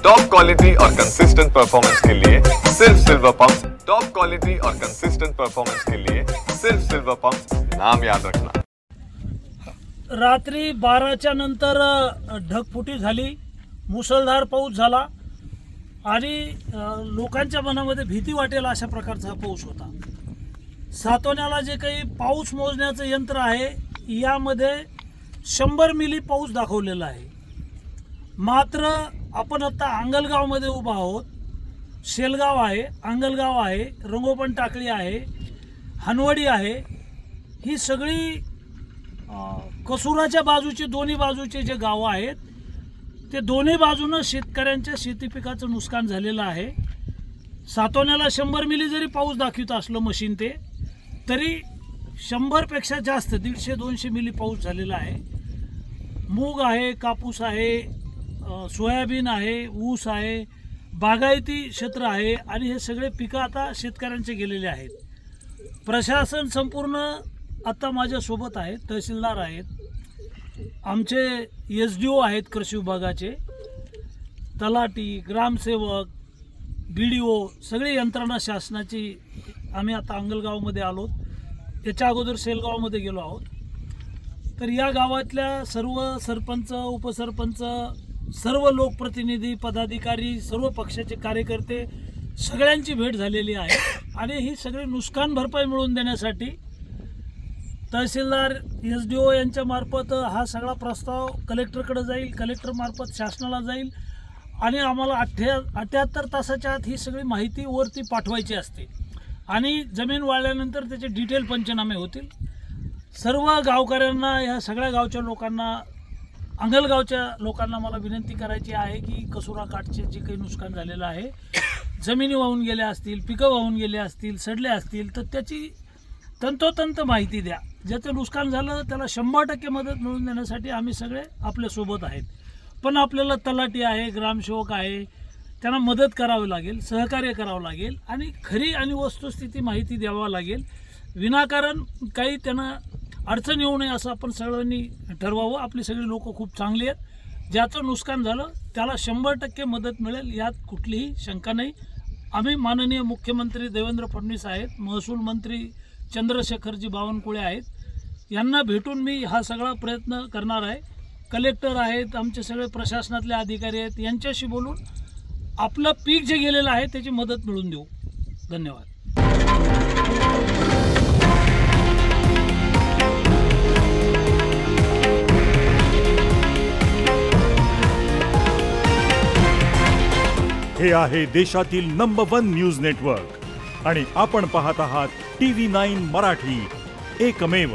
Top quality और consistent performance के लिए सिर्फ सिल्वर पंप्स। टॉप क्वालिटी और कंसिस्टेंट परफॉर्मेंस के लिए सिर्फ सिल्वर पंप्स, नाम याद रखना। रात्री 12च्या नंतर ढगफुटी झाली, मुसळधार पाऊस झाला आणि लोकांच्या मनामध्ये भीती वाटेल अशा प्रकारचा पाऊस होता। सातोण्याला जे काही पाऊस मोजण्याचं यंत्र आहे यामध्ये 100 मिली पाऊस दाखवलेला आहे। मात्र आपण आता अंगलगावमध्ये उभा आहोत। शेलगाव आहे, अंगलगाव आहे, रंगोपण टाकळी आहे, हनवडी आहे, ही सगळी कसुराच्या बाजूचे दोन्ही बाजूचे जे गाव आहेत ते दोन्ही बाजूने शेतकऱ्यांच्या शेती पिकाचं नुकसान झालेलं आहे। सातोण्याला 100 मिली जरी पाऊस दाखवत असलं मशीन ते तरी 100 पेक्षा जास्त 150-200 मिली पाऊस झालेला आहे। मूग आहे, कापूस आहे, सोयाबीन आहे, ऊस आहे, बागायती क्षेत्र आहे आणि हे सगळे पिकं आता शेतकऱ्यांचे गेलेले आहेत। प्रशासन संपूर्ण आता माझ्या सोबत आहे, तहसीलदार आहेत, आमचे एसडीओ आहेत, कृषी विभागाचे तलाठी, ग्रामसेवक, बीडीओ, सगळी यंत्रणा शासनाची आम्ही आता अंगलगावमध्ये आलो। त्याच्या अगोदर शेलगावमध्ये गेलो आहोत। तर या गावातल्या सर्व सरपंच, उपसरपंच, सर्व लोकप्रतिनिधी, पदाधिकारी, सर्व पक्षाचे कार्यकर्ते सगळ्यांची भेट झालेली आहे आणि ही सगळी नुकसान भरपाई मिळवून देण्यासाठी तहसीलदार, एसडीओ यांच्या मार्फत हा सगळा प्रस्ताव कलेक्टरकडे जाईल, कलेक्टर मार्फत शासनाला जाईल आणि आम्हाला 78 तासाच्या आत ही सगळी माहिती वरती पाठवायची असते आणि जमीन वाळल्यानंतर त्याचे डिटेल पंचनामे होतील। सर्व गावकऱ्यांना, ह्या सगळ्या गावच्या लोकांना, अंगलगावच्या लोकांना मला विनंती करायची आहे की कसुरा काठचे जे काही नुकसान झालेलं आहे, जमिनी वाहून गेल्या असतील, पिकं वाहून गेले असतील, सडले असतील, तर त्याची तंतोतंत माहिती द्या। ज्याचं नुकसान झालं त्याला 100% मदत मिळवून देण्यासाठी आम्ही सगळे आपल्यासोबत आहेत। पण आपल्याला तलाठी आहे, ग्रामसेवक आहे, त्यांना मदत करावी लागेल, सहकार्य करावं लागेल आणि खरी आणि वस्तुस्थिती माहिती द्यावा लागेल। विनाकारण काही त्यांना अडचण येऊ नये असं आपण सगळ्यांनी ठरवावं। आपली सगळी लोक खूप चांगली आहेत, ज्याचं नुकसान झालं त्याला 100% मदत मिळेल यात कुठलीही शंका नाही। आम्ही माननीय मुख्यमंत्री देवेंद्र फडणवीस आहेत, महसूल मंत्री चंद्रशेखरजी बावनकुळे आहेत, यांना भेटून मी हा सगळा प्रयत्न करणार आहे। कलेक्टर आहेत, आमचे सगळे प्रशासनातले अधिकारी आहेत, यांच्याशी बोलून आपलं पीक जे गेलेलं आहे त्याची मदत मिळवून देऊ। धन्यवाद। हे आहे देशातील नंबर 1 न्यूज नेटवर्क आणि आपण पाहत आहात TV9 मराठी, एकमेव।